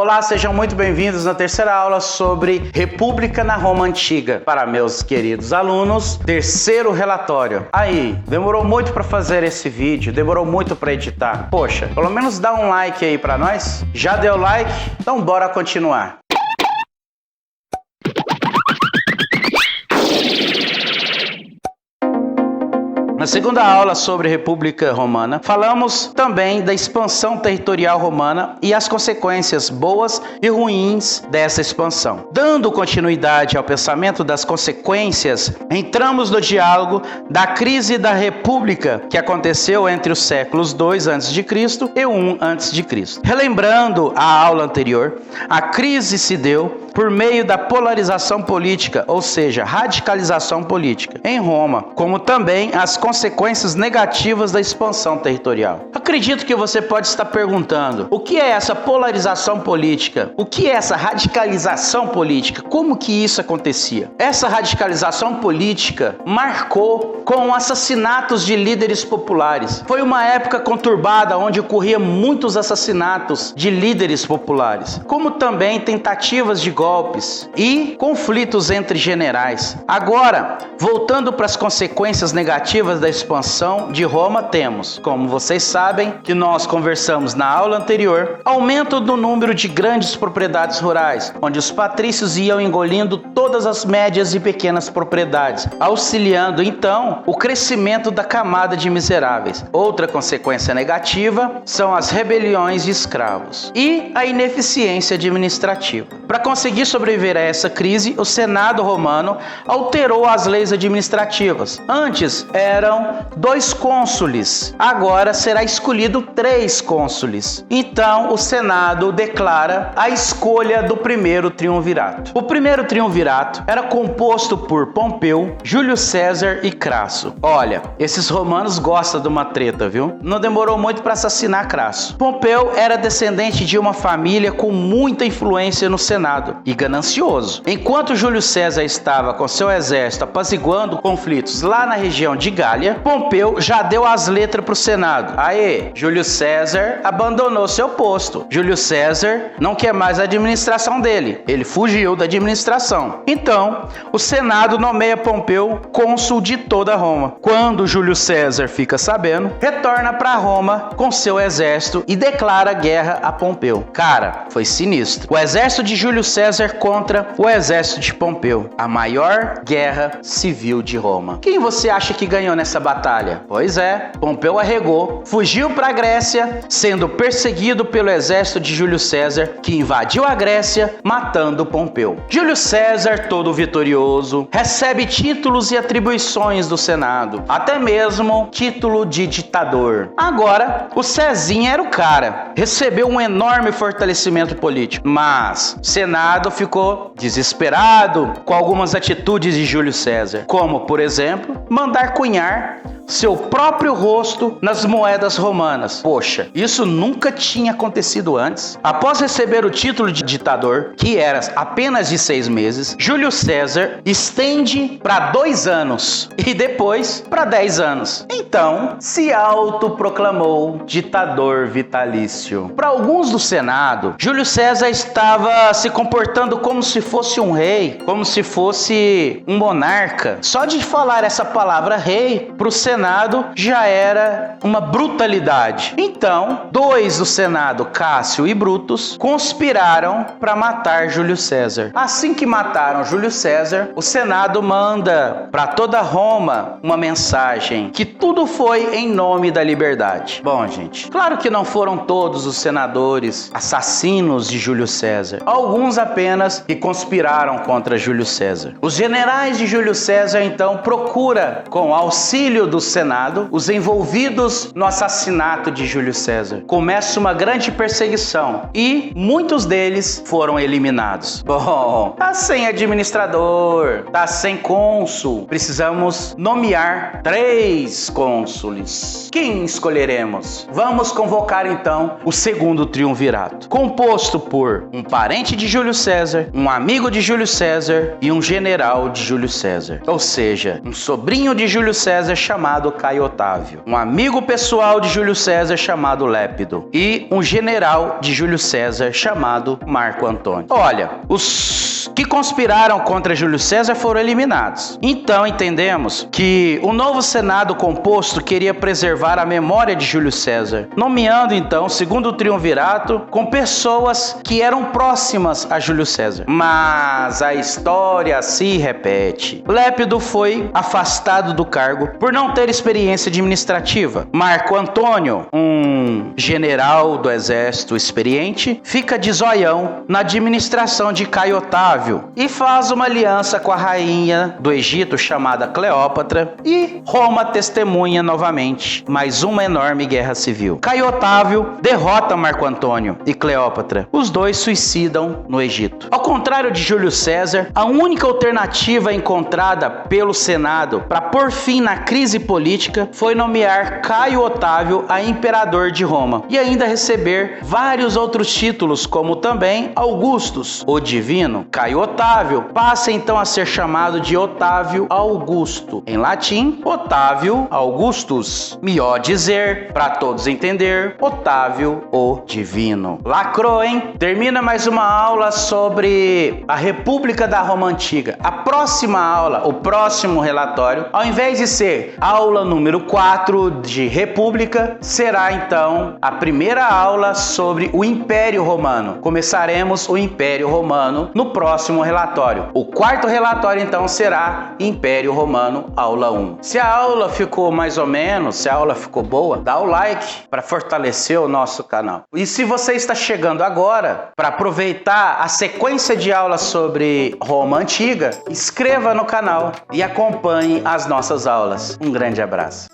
Olá, sejam muito bem-vindos na terceira aula sobre República na Roma Antiga. Para meus queridos alunos, terceiro relatório. Aí, demorou muito para fazer esse vídeo, demorou muito para editar. Poxa, pelo menos dá um like aí para nós. Já deu like? Então bora continuar. Na segunda aula sobre República Romana, falamos também da expansão territorial romana e as consequências boas e ruins dessa expansão. Dando continuidade ao pensamento das consequências, entramos no diálogo da crise da República que aconteceu entre os séculos 2 a.C. e 1 a.C. Relembrando a aula anterior, a crise se deu por meio da polarização política, ou seja, radicalização política, em Roma, como também as consequências negativas da expansão territorial. Acredito que você pode estar perguntando, o que é essa polarização política? O que é essa radicalização política? Como que isso acontecia? Essa radicalização política marcou com assassinatos de líderes populares. Foi uma época conturbada onde ocorria muitos assassinatos de líderes populares, como também tentativas de golpes e conflitos entre generais. Agora, voltando para as consequências negativas da expansão de Roma, temos, como vocês sabem, que nós conversamos na aula anterior, aumento do número de grandes propriedades rurais, onde os patrícios iam engolindo todas as médias e pequenas propriedades, auxiliando então o crescimento da camada de miseráveis. Outra consequência negativa são as rebeliões de escravos e a ineficiência administrativa. Para conseguir sobreviver a essa crise, o Senado romano alterou as leis administrativas. Antes eram 2 cônsules, agora será escolhido 3 cônsules. Então o Senado declara a escolha do primeiro triunvirato. O primeiro triunvirato era composto por Pompeu, Júlio César e Crasso. Olha, esses romanos gostam de uma treta, viu? Não demorou muito para assassinar Crasso. Pompeu era descendente de uma família com muita influência no Senado e ganancioso. Enquanto Júlio César estava com seu exército apaziguando conflitos lá na região de Gália, Pompeu já deu as letras para o Senado. Aê, Júlio César abandonou seu posto. Júlio César não quer mais a administração dele. Ele fugiu da administração. Então, o Senado nomeia Pompeu cônsul de toda Roma. Quando Júlio César fica sabendo, retorna para Roma com seu exército e declara guerra a Pompeu. Cara, foi sinistro. O exército de Júlio César contra o exército de Pompeu. A maior guerra civil de Roma. Quem você acha que ganhou nessa batalha? Pois é, Pompeu arregou, fugiu para a Grécia, sendo perseguido pelo exército de Júlio César, que invadiu a Grécia, matando Pompeu. Júlio César, todo vitorioso, recebe títulos e atribuições do Senado, até mesmo título de ditador. Agora, o Cezinha era o cara, recebeu um enorme fortalecimento político, mas o Senado ficou desesperado com algumas atitudes de Júlio César, como, por exemplo, mandar cunhar seu próprio rosto nas moedas romanas. Poxa, isso nunca tinha acontecido antes. Após receber o título de ditador, que era apenas de 6 meses, Júlio César estende para 2 anos e depois para 10 anos. Então, se autoproclamou ditador vitalício. Para alguns do Senado, Júlio César estava se comportando como se fosse um rei, como se fosse um monarca. Só de falar essa palavra rei para o Senado já era uma brutalidade. Então, 2 do Senado, Cássio e Brutus, conspiraram para matar Júlio César. Assim que mataram Júlio César, o Senado manda para toda Roma uma mensagem que tudo foi em nome da liberdade. Bom, gente, claro que não foram todos os senadores assassinos de Júlio César. Alguns apenas que conspiraram contra Júlio César. Os generais de Júlio César então procura, com auxílio do Senado, os envolvidos no assassinato de Júlio César. Começa uma grande perseguição e muitos deles foram eliminados. Bom, tá sem administrador, tá sem cônsul. Precisamos nomear 3 cônsules. Quem escolheremos? Vamos convocar então o segundo triunvirato, composto por um parente de Júlio César, um amigo de Júlio César e um general de Júlio César. Ou seja, um sobrinho de Júlio César chamado chamado Caio Otávio, um amigo pessoal de Júlio César chamado Lépido e um general de Júlio César chamado Marco Antônio. Olha, os que conspiraram contra Júlio César foram eliminados. Então entendemos que o novo Senado composto queria preservar a memória de Júlio César, nomeando então, segundo o triunvirato, com pessoas que eram próximas a Júlio César. Mas a história se repete. Lépido foi afastado do cargo por não ter experiência administrativa. Marco Antônio, um general do exército experiente, fica de zoião na administração de Caio Otávio e faz uma aliança com a rainha do Egito chamada Cleópatra, e Roma testemunha novamente mais uma enorme guerra civil. Caio Otávio derrota Marco Antônio e Cleópatra. Os dois suicidam no Egito. Ao contrário de Júlio César, a única alternativa encontrada pelo Senado para pôr fim na crise política foi nomear Caio Otávio a imperador de Roma e ainda receber vários outros títulos, como também Augustus, o divino. Caio Otávio passa então a ser chamado de Otávio Augusto. Em latim, Otávio Augustus. Melhor dizer, para todos entender, Otávio o Divino. Lacrou, hein? Termina mais uma aula sobre a República da Roma Antiga. A próxima aula, o próximo relatório, ao invés de ser aula número 4 de República, será então a primeira aula sobre o Império Romano. Começaremos o Império Romano no próximo relatório. O quarto relatório então será Império Romano, aula 1. Se a aula ficou mais ou menos, se a aula ficou boa, dá o like para fortalecer o nosso canal. E se você está chegando agora, para aproveitar a sequência de aulas sobre Roma Antiga, inscreva no canal e acompanhe as nossas aulas. Um grande abraço.